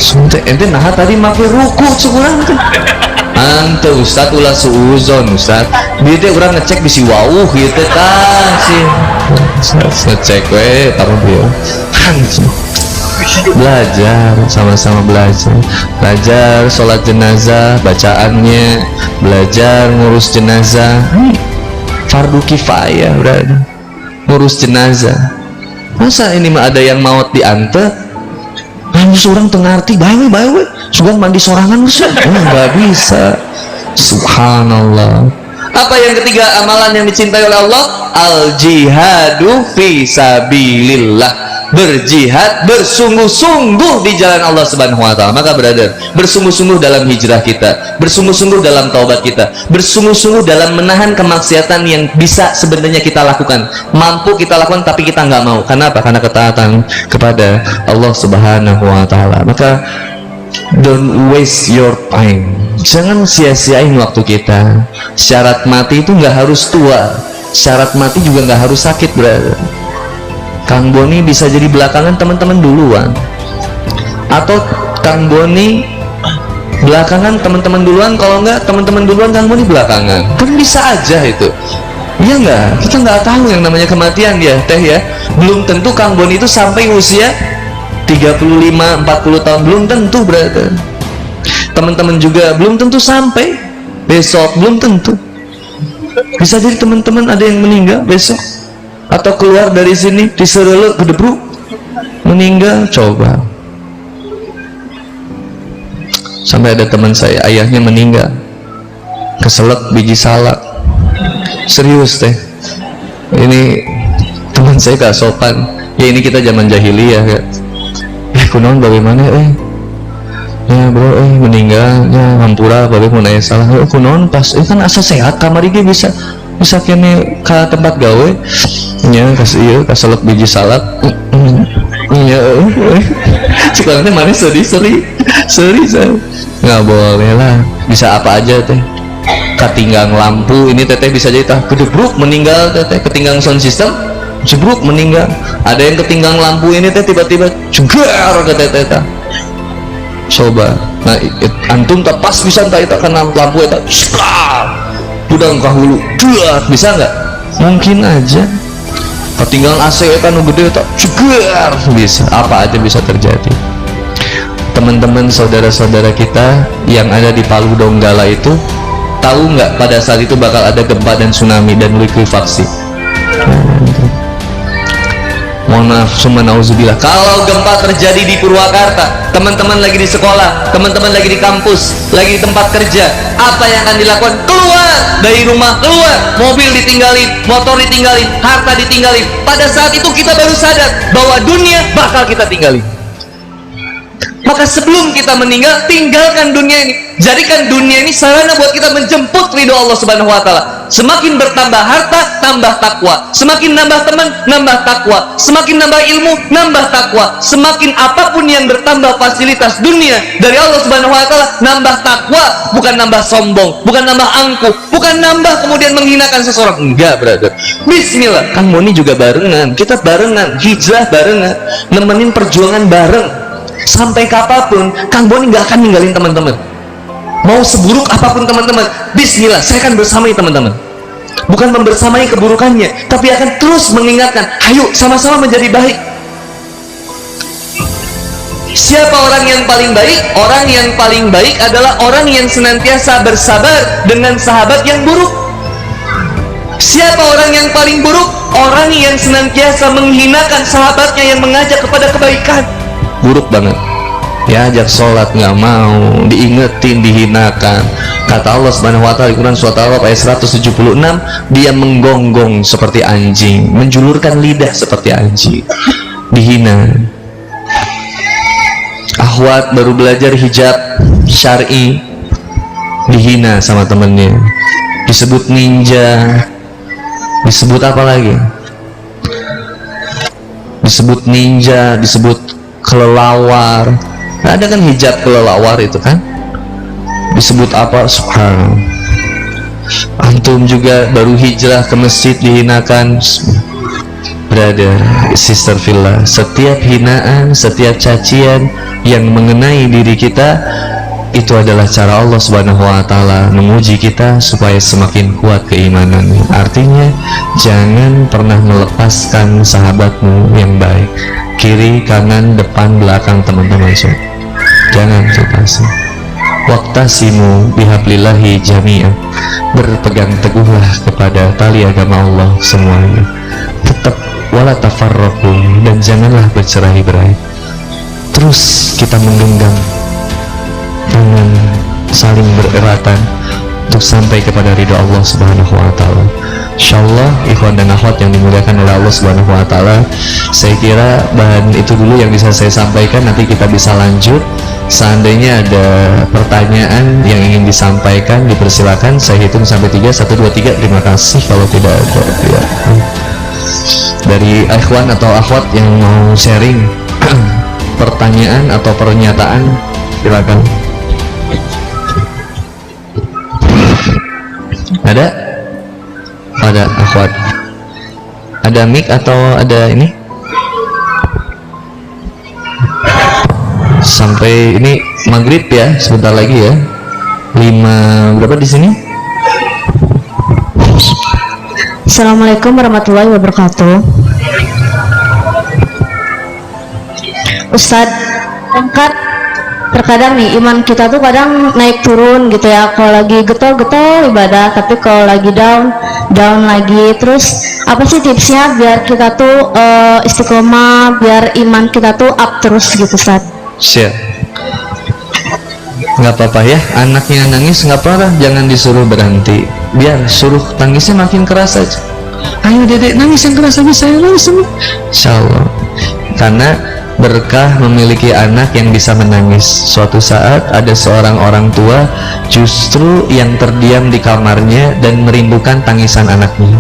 Sunte ente nah tadi make ruku curang teh. Ante Ustaz ulah suuzon Ustaz. Dia teh urang ngecek bisi wauh gitu kan sih. Ngecek we taruh dia. Belajar, sama-sama belajar sholat jenazah, bacaannya, belajar ngurus jenazah. Fardu kifayah berarti ngurus jenazah. Masa ini mah ada yang maut diantar, seorang tengarti bae sugan mandi sorangan Ustaz. Nggak bisa. Subhanallah. Apa yang ketiga amalan yang dicintai oleh Allah? Al jihadu fi sabilillah. Berjihad, bersungguh-sungguh di jalan Allah Subhanahu wa Ta'ala. Maka brother, bersungguh-sungguh dalam hijrah kita, bersungguh-sungguh dalam taubat kita, bersungguh-sungguh dalam menahan kemaksiatan yang bisa sebenarnya kita lakukan, mampu kita lakukan tapi kita nggak mau. Kenapa? Karena ketaatan kepada Allah Subhanahu wa Ta'ala. Maka don't waste your time, jangan sia-siain waktu kita. Syarat mati itu nggak harus tua, syarat mati juga nggak harus sakit brother. Kang Boni bisa jadi belakangan teman-teman duluan, atau Kang Boni Belakangan teman-teman duluan, kalau enggak teman-teman duluan, Kang Boni belakangan. Kan bisa aja itu. Iya enggak? Kita nggak tahu yang namanya kematian ya, Teh ya. Belum tentu Kang Boni itu sampai usia 35-40 tahun, belum tentu berarti. Teman-teman juga belum tentu sampai besok, belum tentu. Bisa jadi teman-teman ada yang meninggal besok, atau keluar dari sini diserelek kedebruk meninggal. Coba sampai ada teman saya, ayahnya meninggal keselak biji salak. Serius Teh, ini teman saya gak sopan ya, ini kita zaman jahiliyah ya. Kunaon bagaimana ya bro, meninggal ya hampura bagaimana ya salah kunaon pas kan asa sehat kamari ge bisa kene ke tempat gawe nya kasih ieu kaselek biji salak nya sekarang teh mana seri nggak boleh lah. Bisa apa aja Teh, ketinggang lampu ini Teteh bisa jadi tah kedebruk meninggal Teteh, ketinggang sound system jebruk meninggal. Ada yang ketinggang lampu ini Teh tiba-tiba jegar ke Teteh tah. Coba nah antum tak pas bisa entah itu kena lampu itu budang kahulu bisa nggak? Mungkin aja. Ketinggalan AC itu nu gede itu jegar, bisa apa aja bisa terjadi. Teman-teman saudara-saudara kita yang ada di Palu Donggala itu tahu nggak pada saat itu bakal ada gempa dan tsunami dan likuifaksi? Mohon maaf, summa nauzubillah. Kalau gempa terjadi di Purwakarta, teman-teman lagi di sekolah, teman-teman lagi di kampus, lagi di tempat kerja, apa yang akan dilakukan? Keluar dari rumah, keluar, mobil ditinggalin, motor ditinggalin, harta ditinggalin. Pada saat itu kita baru sadar bahwa dunia bakal kita tinggalin. Maka sebelum kita meninggal, tinggalkan dunia ini. Jadikan dunia ini sarana buat kita menjemput ridho Allah Subhanahu wa Ta'ala. Semakin bertambah harta, tambah takwa. Semakin nambah teman, nambah takwa. Semakin nambah ilmu, nambah takwa. Semakin apapun yang bertambah fasilitas dunia dari Allah Subhanahu wa Ta'ala, nambah takwa, bukan nambah sombong, bukan nambah angkuh, bukan nambah kemudian menghinakan seseorang. Enggak, brother. Bismillah. Kang Moni juga barengan, kita barengan, hijrah barengan, nemenin perjuangan bareng. Sampai kapanpun Kang Boni nggak akan ninggalin teman-teman. Mau seburuk apapun teman-teman, bismillah, saya akan bersamai teman-teman. Bukan membersamai keburukannya, tapi akan terus mengingatkan, ayo sama-sama menjadi baik. Siapa orang yang paling baik? Orang yang paling baik adalah orang yang senantiasa bersabar dengan sahabat yang buruk. Siapa orang yang paling buruk? Orang yang senantiasa menghinakan sahabatnya yang mengajak kepada kebaikan. Buruk banget ya, ajak sholat nggak mau, diingetin, dihinakan. Kata Allah Subhanahu wa Ta'ala di Quran surat Al-Baqarah ayat 176, dia menggonggong seperti anjing, menjulurkan lidah seperti anjing, dihina. Akhwat baru belajar hijab syar'i, dihina sama temennya, disebut ninja, disebut apa lagi, disebut ninja, disebut kelelawar. Ada kan hijab kelelawar itu kan, disebut apa? Subhanallah. Antum juga baru hijrah ke masjid dihinakan. Brother, sister fillah, setiap hinaan, setiap cacian yang mengenai diri kita itu adalah cara Allah Subhanahu wa Ta'ala menguji kita supaya semakin kuat keimanannya. Artinya jangan pernah melepaskan sahabatmu yang baik, kiri, kanan, depan, belakang, teman-teman. Jangan lepaskan. Waqtasimu bihablillahi jami'an, berpegang teguhlah kepada tali agama Allah semuanya. Tetap wala tafarraqu, dan janganlah bercerai-berai. Terus kita menggenggam dengan saling bereratan untuk sampai kepada ridho Allah Subhanahu wa Ta'ala. Insyaallah ikhwan dan akhwat yang dimuliakan oleh Allah Subhanahu wa Ta'ala, saya kira bahan itu dulu yang bisa saya sampaikan. Nanti kita bisa lanjut. Seandainya ada pertanyaan yang ingin disampaikan, dipersilakan. Saya hitung sampai 3, 1, 2, 3. Terima kasih kalau tidak ada ya. Dari ikhwan atau akhwat yang mau sharing pertanyaan atau pernyataan, silakan. Ada akhwat, ada mic atau ada ini? sampai ini maghrib ya, sebentar lagi ya. 5 berapa di sini? Assalamualaikum warahmatullahi wabarakatuh. Ustadz, kan terkadang nih iman kita tuh kadang naik turun gitu ya. Kalau lagi getol-getol ibadah, tapi kalau lagi down lagi. Terus apa sih tipsnya biar kita tuh istiqomah, biar iman kita tuh up terus gitu, Ustadz? Siap. Nggak apa-apa ya, anaknya nangis nggak apa-apa, jangan disuruh berhenti, biar suruh tangisnya makin keras aja. Ayo dedek nangis yang keras habis saya nangis semua, insyaallah. Karena berkah memiliki anak yang bisa menangis. Suatu saat ada seorang orang tua justru yang terdiam di kamarnya dan merindukan tangisan anaknya.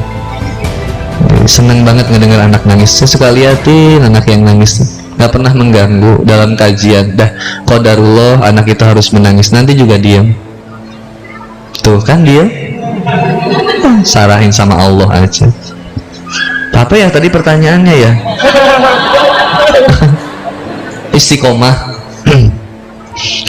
Seneng banget ngedengar anak nangis. Saya suka liatin anak yang nangis, nggak pernah mengganggu dalam kajian. Dah qadarullah anak itu harus menangis, nanti juga diam. Tuh kan dia sarahin sama Allah aja. Apa ya tadi pertanyaannya ya? Istiqomah.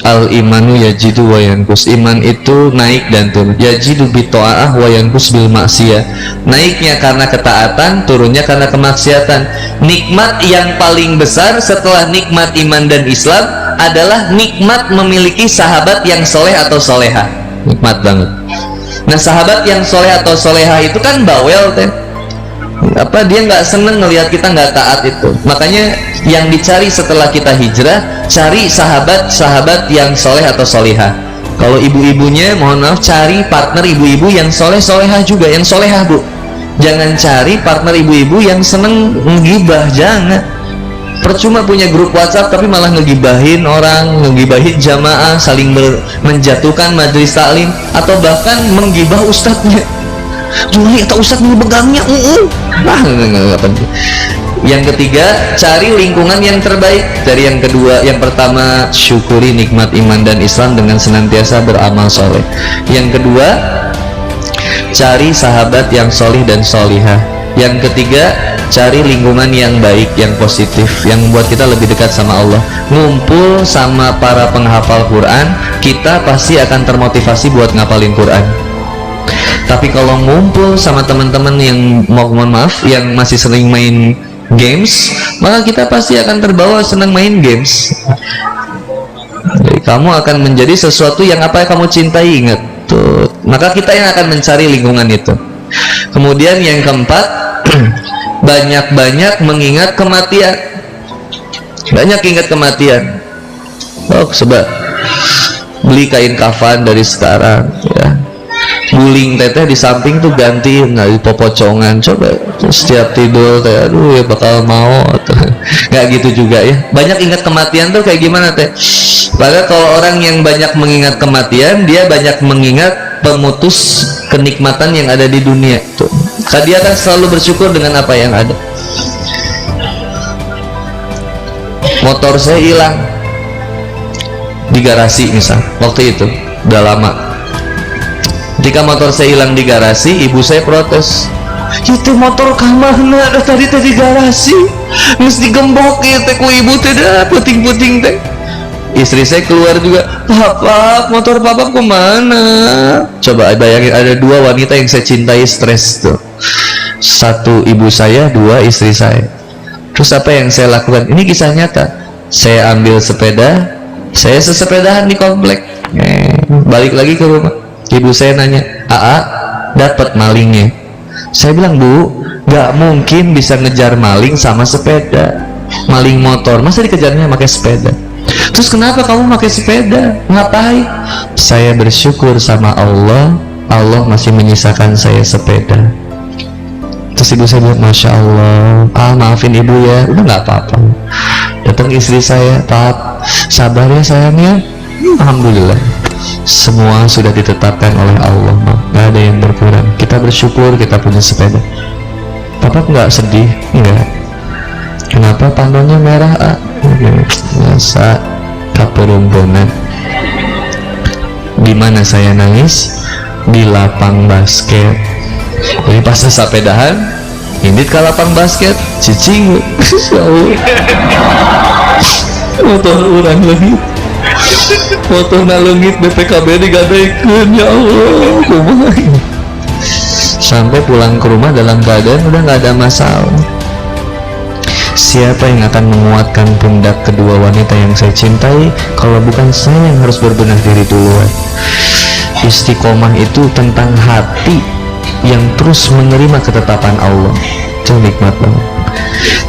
Al imanu yajidu wa yankus. Iman itu naik dan turun. Yajidu bi ta'ah wa yankus bil maksiyah. Naiknya karena ketaatan, turunnya karena kemaksiatan. Nikmat yang paling besar setelah nikmat iman dan Islam adalah nikmat memiliki sahabat yang soleh atau soleha. Nikmat banget. Nah, sahabat yang soleh atau soleha itu kan bawel teh. Apa dia nggak seneng ngelihat kita nggak taat itu. Makanya yang dicari setelah kita hijrah, cari sahabat-sahabat yang soleh atau soleha. Kalau ibu-ibunya, mohon maaf, cari partner ibu-ibu yang soleh soleha juga, yang soleha bu. Jangan cari partner ibu-ibu yang seneng ngegibah, jangan. Percuma punya grup WhatsApp tapi malah ngegibahin orang, ngegibahin jamaah, saling menjatuhkan majelis taklim, atau bahkan menggibah ustadznya. Juli atau ustadz mau begangnya, nggak penting. Yang ketiga, cari lingkungan yang terbaik. Dari yang kedua, yang pertama, syukuri nikmat iman dan Islam dengan senantiasa beramal soleh. Yang kedua, cari sahabat yang solih dan solihah. Yang ketiga, cari lingkungan yang baik, yang positif, yang membuat kita lebih dekat sama Allah. Ngumpul sama para penghafal Quran, kita pasti akan termotivasi buat ngapalin Quran. Tapi kalau ngumpul sama teman-teman yang mohon maaf yang masih sering main games, maka kita pasti akan terbawa senang main games. Jadi kamu akan menjadi sesuatu yang apa yang kamu cintai, ingat tuh. Maka kita yang akan mencari lingkungan itu. Kemudian yang keempat, banyak-banyak mengingat kematian. Banyak ingat kematian. Oh, sebab beli kain kafan dari sekarang ya. Guling teteh di samping tuh gantiin dari popocongan, coba setiap tidur teh, aduh ya bakal mau nggak gitu juga ya. Banyak ingat kematian tuh kayak gimana teh? Padahal kalau orang yang banyak mengingat kematian, dia banyak mengingat pemutus kenikmatan yang ada di dunia tuh. Karena dia kan selalu bersyukur dengan apa yang ada. Motor saya hilang di garasi misal, waktu itu udah lama. Ketika motor saya hilang di garasi, ibu saya protes. Itu motor kamana ada tadi di garasi, mesti gembok ya teh ku ibu teh dah puting-puting teh. Istri saya keluar juga, papa motor papa kemana? Coba bayangin, ada dua wanita yang saya cintai stres tuh. Satu ibu saya, dua istri saya. Terus apa yang saya lakukan? Ini kisah nyata. Saya ambil sepeda, saya sesepedahan di komplek. Balik lagi ke rumah. Ibu saya nanya, "Aa, dapat malingnya?" Saya bilang, "Bu, gak mungkin bisa ngejar maling sama sepeda. Maling motor, masa dikejarnya pakai sepeda?" "Terus kenapa kamu pakai sepeda? Ngapain?" "Saya bersyukur sama Allah, Allah masih menyisakan saya sepeda." Terus ibu saya bilang, "Masya Allah, maafin ibu ya." "Udah gak apa-apa." Datang istri saya, "Pap, sabar ya sayangnya." Alhamdulillah, semua sudah ditetapkan oleh Allah, nggak ada yang berkurang. Kita bersyukur kita punya sepeda. Papa nggak sedih? Enggak. Kenapa panonnya merah? Biasa kaperumpunan. Di mana saya nangis? Di lapang basket. Jadi pas sepedahan, ini ke lapang basket, cicing. motor orang leungit, motor na leungit BPKB digadekeun, ya Allah kumaha. Sampai pulang ke rumah dalam keadaan udah nggak ada masalah. Siapa yang akan menguatkan pundak kedua wanita yang saya cintai kalau bukan saya yang harus berbenah diri duluan? Istiqomah itu tentang hati yang terus menerima ketetapan Allah. Itu nikmat banget.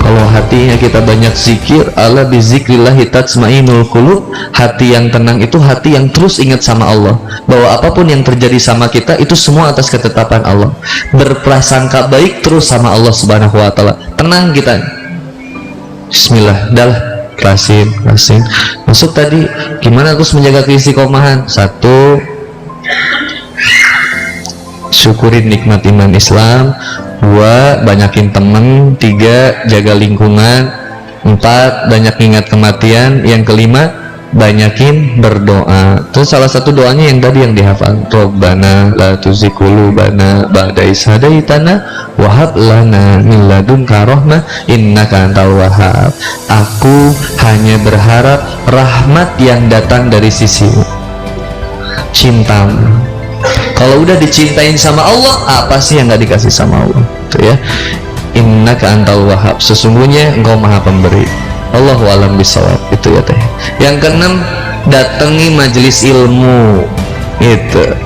Kalau hatinya kita banyak zikir, ala bizikrillahi tatsmainul qulub, hati yang tenang itu hati yang terus ingat sama Allah, bahwa apapun yang terjadi sama kita itu semua atas ketetapan Allah. Berprasangka baik terus sama Allah Subhanahu wa taala. Tenang kita. Bismillah, dah klasin. Masuk tadi, gimana terus menjaga keistiqomahan? 1, syukurin nikmat iman Islam. 2, banyakin temen. 3, jaga lingkungan. 4, banyak ingat kematian. Yang kelima, banyakin berdoa. Terus salah satu doanya yang tadi yang dihafal, Robbana la tuzigh qulubana ba'da idh hadaitana wa hab lana min ladunka rahmah innaka antal wahhab. Aku hanya berharap rahmat yang datang dari sisimu, cintamu. Kalau udah dicintain sama Allah, apa sih yang nggak dikasih sama Allah? Itu ya, innaka antal wahhab, sesungguhnya engkau maha pemberi. Allahu a'lam bishawab. Itu ya teh. Yang keenam, datangi majelis ilmu. Itu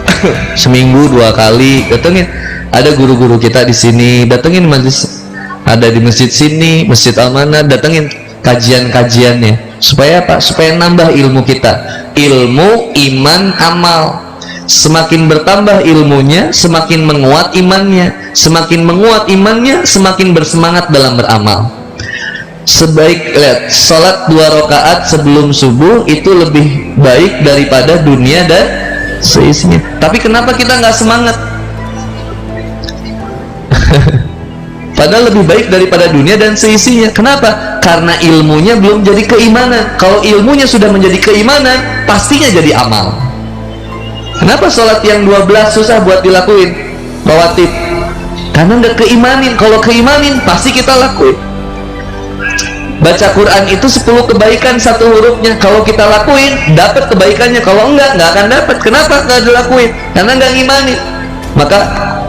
seminggu 2 kali datengin. Ada guru-guru kita di sini, datengin majelis. Ada di masjid sini, Masjid Amanah, datengin kajian-kajiannya. Supaya apa? Supaya nambah ilmu kita. Ilmu, iman, amal. Semakin bertambah ilmunya, semakin menguat imannya. Semakin menguat imannya, semakin bersemangat dalam beramal. Sebaik, lihat, sholat 2 rakaat sebelum subuh itu lebih baik daripada dunia dan seisinya. Tapi kenapa kita nggak semangat? Padahal lebih baik daripada dunia dan seisinya. Kenapa? Karena ilmunya belum jadi keimanan. Kalau ilmunya sudah menjadi keimanan, pastinya jadi amal. Kenapa sholat yang 12 susah buat dilakuin? Rawatib. Karena nggak keimanin. Kalau keimanin, pasti kita lakuin. Baca Quran itu 10 kebaikan 1 hurufnya. Kalau kita lakuin, dapat kebaikannya. Kalau enggak akan dapat. Kenapa nggak dilakuin? Karena nggak ngimani. Maka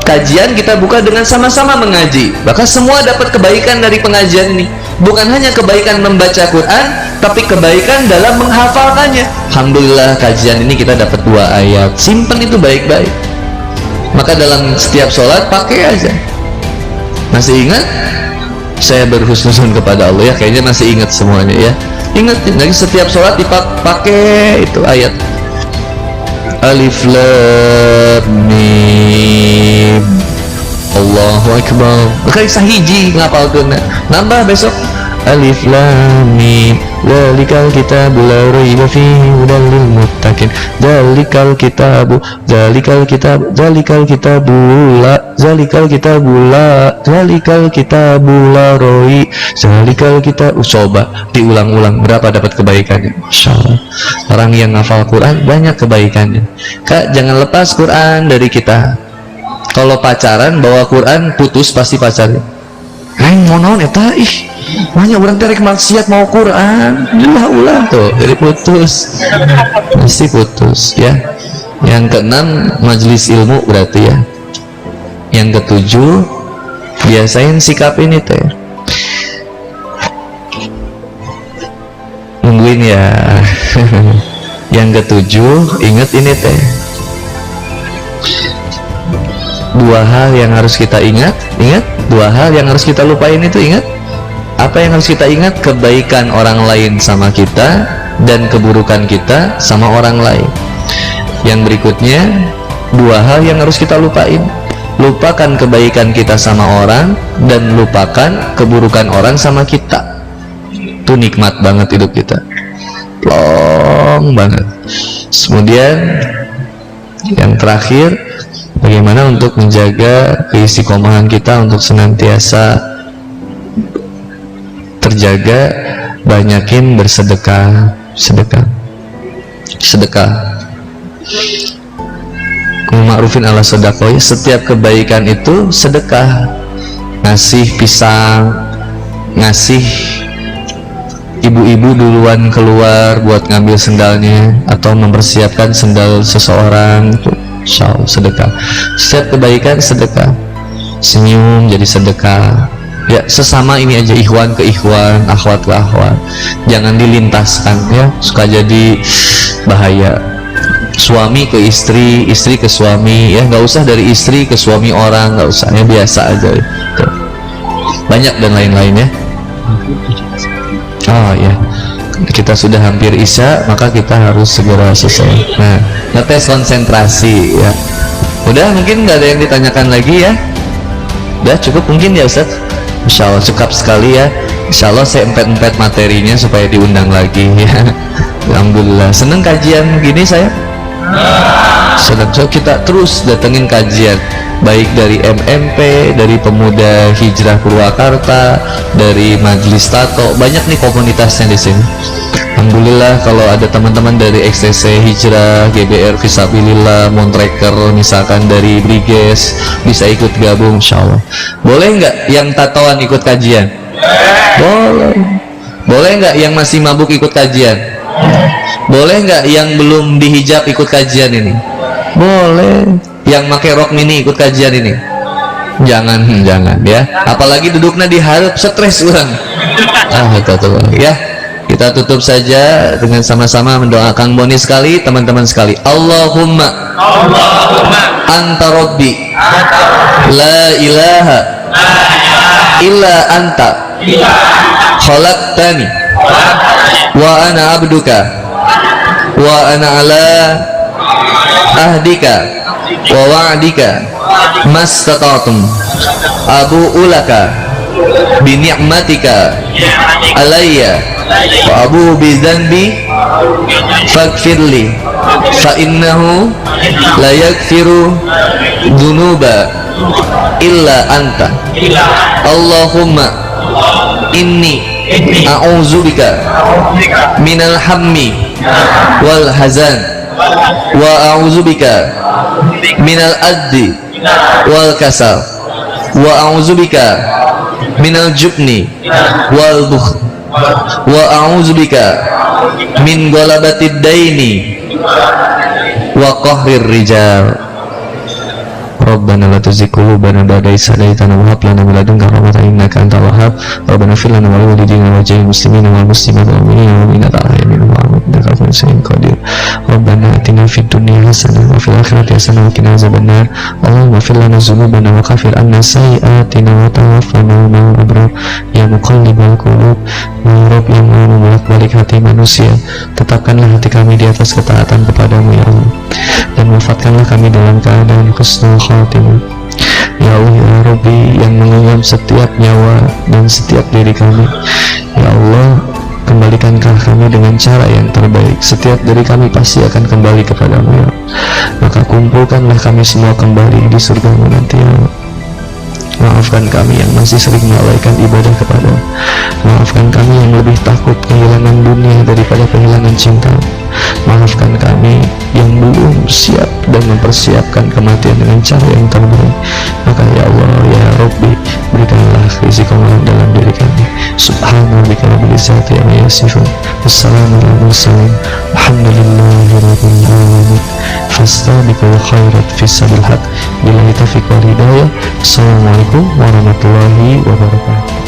kajian kita buka dengan sama-sama mengaji. Maka semua dapat kebaikan dari pengajian ini. Bukan hanya kebaikan membaca Quran, tapi kebaikan dalam menghafalkannya. Alhamdulillah, kajian ini kita dapat 2 ayat. Simpen itu baik-baik. Maka dalam setiap sholat pakai aja. Masih ingat? Saya berhusnuzon kepada Allah ya, kayaknya masih ingat semuanya ya. Ingat, lagi setiap sholat dipakai itu ayat Alif Lam Mim Allahu Akbar. Bekali sahiji ngapalkeun, nambah besok Alif Lam Mim Dzalikal kitabu la raiba fihi hudal lil muttaqin. Dzalikal kitabu la roi. Dzalikal kitabu. Coba diulang-ulang, berapa dapat kebaikannya? Masya Allah. Orang yang ngafal Quran banyak kebaikannya. Kak, jangan lepas Quran dari kita. Kalau pacaran bawa Quran, putus pasti pacarnya. Mau naon eta ih. Banyak orang tarik maksiat mau Quran, ulah tuh, jadi putus, pasti putus ya. Yang keenam, majelis ilmu berarti ya. Yang ketujuh, biasain sikap ini teh. Nungguin ya. Yang ketujuh, ingat ini teh. 2 hal yang harus kita ingat. 2 hal yang harus kita lupain itu ingat. Apa yang harus kita ingat? Kebaikan orang lain sama kita dan keburukan kita sama orang lain. Yang berikutnya, 2 hal yang harus kita lupain. Lupakan kebaikan kita sama orang dan lupakan keburukan orang sama kita. Itu nikmat banget hidup kita, long banget. Kemudian yang terakhir, bagaimana untuk menjaga keistiqomahan kita untuk senantiasa terjaga. Banyakin bersedekah. Sedekah ma'rufin ala sedekah. Setiap kebaikan itu sedekah. Ngasih pisang, ngasih ibu-ibu duluan keluar buat ngambil sendalnya atau mempersiapkan sendal seseorang, itu insya Allah sedekah. Setiap kebaikan sedekah. Senyum jadi sedekah. Ya, sesama ini aja, ikhwan ke ikhwan, akhwat ke akhwat. Jangan dilintaskan ya, suka jadi bahaya. Suami ke istri, istri ke suami, ya nggak usah dari istri ke suami orang, nggak usah, ya biasa aja. Tuh. Banyak dan lain-lain ya. Oh ya, kita sudah hampir isya, maka kita harus segera selesai. Nah, ngetes konsentrasi ya. Udah, mungkin nggak ada yang ditanyakan lagi ya. Udah cukup mungkin ya Ustaz. Insya Allah cukup sekali ya. Insya Allah saya empet-empet materinya supaya diundang lagi ya. Alhamdulillah, seneng kajian gini saya. Senang. So kita terus datengin kajian, baik dari MMP, dari Pemuda Hijrah Purwakarta, dari Majelis Tato, banyak nih komunitasnya di sini. Alhamdulillah kalau ada teman-teman dari XTC Hijrah, GBR Fisabilillah, Montreker, misalkan dari Briges, bisa ikut gabung insyaallah. Boleh nggak yang tatoan ikut kajian? Boleh. Boleh nggak yang masih mabuk ikut kajian? Boleh nggak yang belum dihijab ikut kajian ini? Boleh. Yang pakai rok mini ikut kajian ini? Jangan ya. Apalagi duduknya diharap, stres orang. Betul ya. Kita tutup saja dengan sama-sama mendoakan Boni sekali, teman-teman sekali. Allahumma anta rabbi la ilaha illa anta khalaqtani wa ana abduka wa ana ala ahdika wa wa'dika mastata'tum abu'u laka bi ni'matika alayya wa abu bi dzanbi faghfirli fa innahu la yaghfiru dzunuba illa anta. Allahumma inni a'udzubika minal hammi wal hazan wa a'udzubika minal addi wal kasal wa a'udzubika minal jubni wal bukhl wa a'udzubika min ghalabatid daini wa qahrir rijal. Rabbana la tuzigh qulubana ba'da idh hadaytana wa hab lana min ladunka rahmatan innaka antal wahhab. Rabbana ighfir lana wa li walidayna wa jami'il muslimina wal muslimat wal mu'minina wal mu'minat al-ahya'i minhum wal amwat innaka ala kulli shay'in qadir. Rabbana atina fid dunya hasanah wa fil akhirati hasanah wa qina adzabannar. Allahumma ighfir lana dzunubana wa kaffir 'anna sayyi'atina wa tawaffana ma'al abrar. Ya muqallibal qulub, ya Rabb yang Maha membolak-balik hati manusia, tetapkanlah hati kami di atas ketaatan kepadamu ya Allah, dan wafatkanlah kami dalam keadaan husnul khatimah. Ya Allah ya Rabbi yang mengenyam setiap nyawa dan setiap diri kami, ya Allah kembalikanlah kami dengan cara yang terbaik. Setiap dari kami pasti akan kembali kepadamu ya Allah. Maka kumpulkanlah kami semua kembali di surgamu nanti ya Allah. Maafkan kami yang masih sering melalaikan ibadah kepadamu. Maafkan kami yang lebih takut kehilangan dunia daripada kehilangan cinta. Maafkan kami yang belum siap dan mempersiapkan kematian dengan cara yang terbaik. Maka ya Allah ya Rabbi, berikanlah rizqi-Mu dalam diri kami. Subhanallah rabbil izzati amma yasifun. Wassalamu ala mursalin. Alhamdulillahi rabbil alamin. Fastabiqul khairat fissabil haq. Billahi taufiq wal hidayah. Assalamualaikum warahmatullahi wabarakatuh.